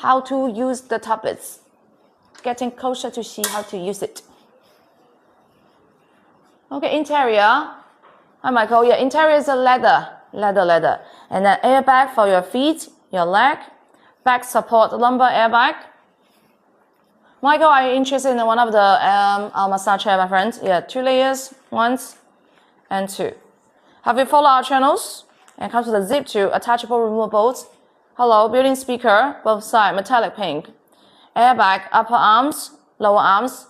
how to use the tablets. Getting closer to see how to use it. Okay, interior. Hi, Michael. Yeah, interior is a leather. And then airbag for your feet, your leg. Back support, lumbar airbag. Michael, are you interested in one of the our massage chair, my friend? Yeah, 2 layers, 1 and 2. Have you followed our channels? And comes with a zip to attachable removables. Hello, built-in speaker, both sides, metallic pink. Airbag, upper arms, lower arms.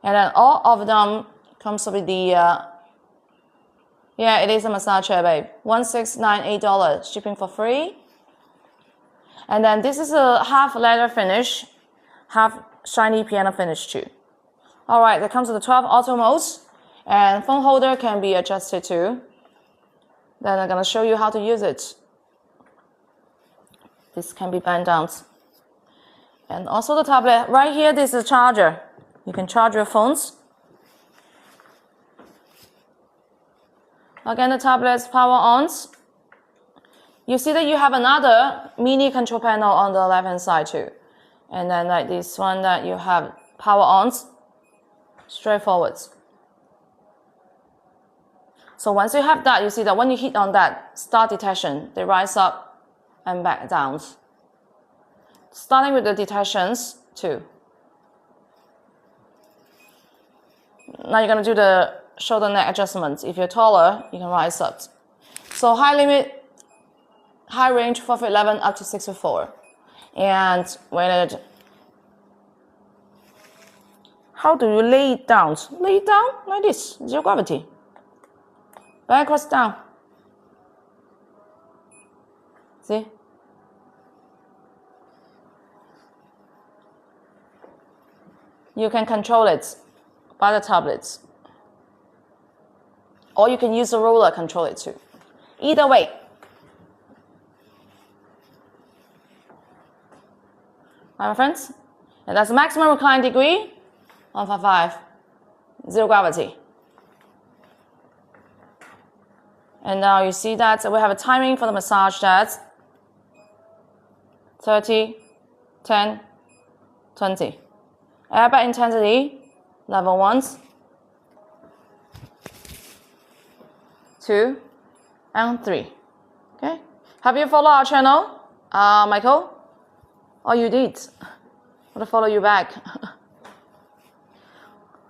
And then all of them comes with the, yeah, it is a massage chair, babe. $1698, shipping for free. And then this is a half leather finish, half shiny piano finish too. All right, that comes with the 12 auto modes, and phone holder can be adjusted too. Then I'm gonna show you how to use it. This can be bent down. And also the tablet, right here, this is a charger. You can charge your phones. Again, the tablet's power ons. You see that you have another mini control panel on the left hand side too. And then like this one that you have power ons, straightforward. So once you have that, you see that when you hit on that start detection, they rise up and back down. Starting with the detections too. Now you're gonna do the shoulder neck adjustments. If you're taller, you can rise up. So high range 4 foot 11 up to 6 foot 4. And when it, how do you lay it down? Lay it down like this, zero gravity. Backwards down. See? You can control it by the tablets. Or you can use the roller control it too. Either way. Right, my friends? And that's the maximum recline degree, 155, zero gravity. And now you see that we have a timing for the massage that's 30, 10, 20. Airbag intensity, level 1, 2, and 3. Okay? Have you followed our channel, Michael? Oh, you did. I'm gonna follow you back.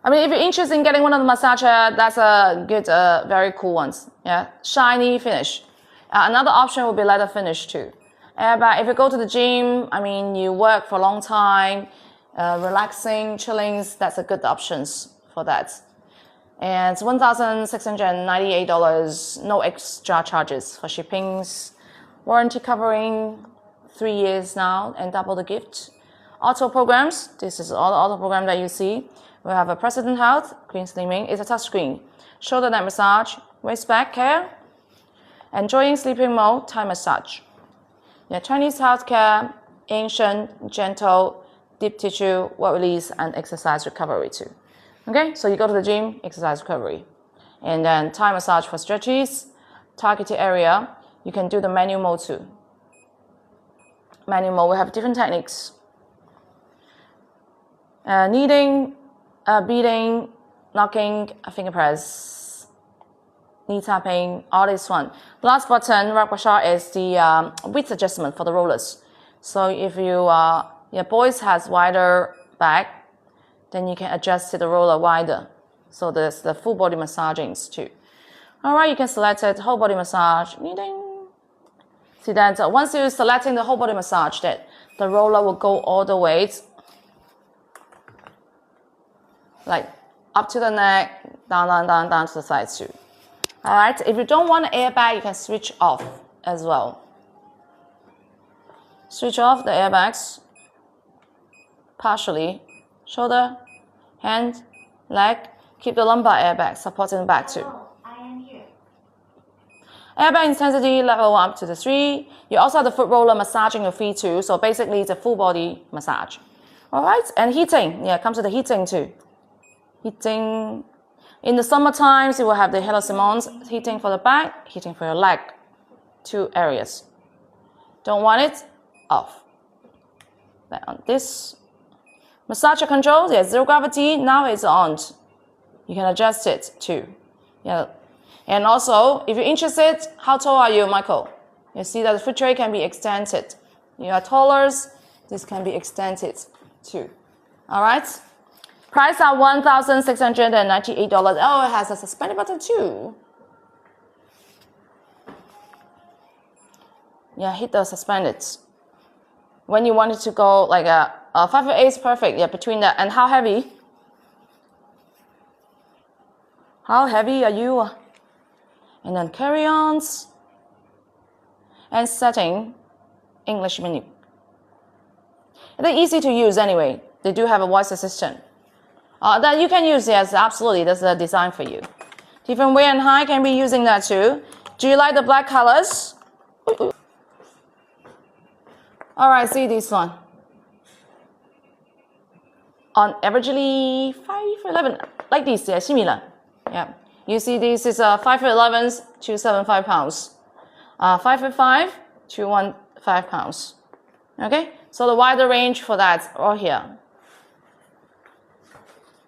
I mean, if you're interested in getting one of the massage chair, that's a good, very cool ones. Yeah, shiny finish. Another option would be leather finish too. But if you go to the gym, I mean, you work for a long time, relaxing, chilling, that's a good options for that. And it's $1,698, no extra charges for shippings, warranty covering 3 years now, and double the gift. Auto programs, this is all the auto program that you see. We have a President Health, Queen Slimming, it's a touch screen. Shoulder neck massage, waist back care, enjoying sleeping mode, Thai massage. Yeah, Chinese healthcare, ancient, gentle, deep tissue, wet release, and exercise recovery too. Okay, so you go to the gym, exercise recovery. And then Thai massage for stretches, targeted area. You can do the manual mode too. Manual mode, we have different techniques. Kneading, beating, knocking, finger press, knee tapping, all this one. The last button, right massage, is the width adjustment for the rollers. So if you, your boys has wider back, then you can adjust the roller wider. So there's the full body massaging too. All right, you can select it, whole body massage, kneading. See that once you're selecting the whole body massage, that the roller will go all the way, like up to the neck, down to the sides too. All right, if you don't want an airbag, you can switch off as well. Switch off the airbags partially. Shoulder, hand, leg. Keep the lumbar airbag supporting the back too. Hello, I am here. Airbag intensity level 1 up to the 3. You also have the foot roller massaging your feet too. So basically it's a full body massage. All right, and heating. Yeah, it comes with the heating too. Heating. In the summer times, you will have the Hello Simons heating for the back, heating for your leg. 2 areas. Don't want it? Off. back on this. Massage control, yeah, zero gravity, now it's on. You can adjust it too. Yeah. And also, if you're interested, how tall are you, Michael? You see that the foot tray can be extended. You are taller, this can be extended too. All right. Price are $1,698. Oh, it has a suspended button too. Yeah, hit the suspended. When you want it to go like a 5/8 is perfect. Yeah, between that. And how heavy? How heavy are you? And then carry-ons. And setting, English menu. They're easy to use anyway. They do have a voice assistant. That you can use, yes, absolutely. That's the design for you. Different weight and height can be using that too. Do you like the black colors? All right, see this one. On averagely 5'11", like this, yeah, similar. Yeah, you see this is 5'11", 275 pounds. 5'5", 215 pounds. Okay, so the wider range for that right here.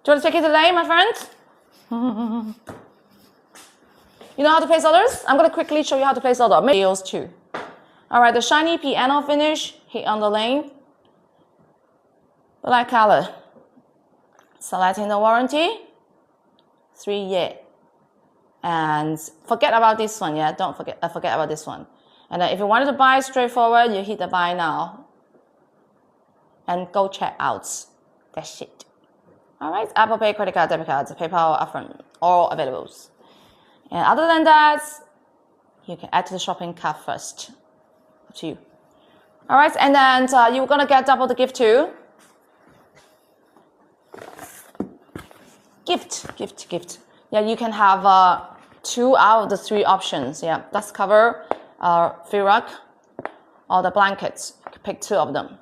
Do you want to take it today, my friend? You know how to place orders? I'm going to quickly show you how to place orders. Videos too. All right, the shiny piano finish, hit on the lane. Black color. Selecting the warranty. 3 year. And forget about this one, yeah? Don't forget about this one. And then if you wanted to buy straightforward, you hit the buy now. And go check out. That's it. All right, Apple Pay, credit card, debit cards, PayPal, Affirm, all available. And other than that, you can add to the shopping cart first. Up to you. All right, and then you're gonna get double the gift too. Gift. Yeah, you can have 2 out of the 3 options. Yeah, dust cover, Firac, or the blankets. You can pick 2 of them.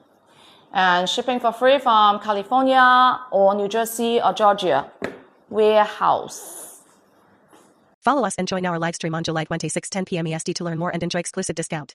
And shipping for free from California or New Jersey or Georgia. Warehouse. Follow us and join our live stream on July 26, 10 p.m. EST to learn more and enjoy exclusive discount.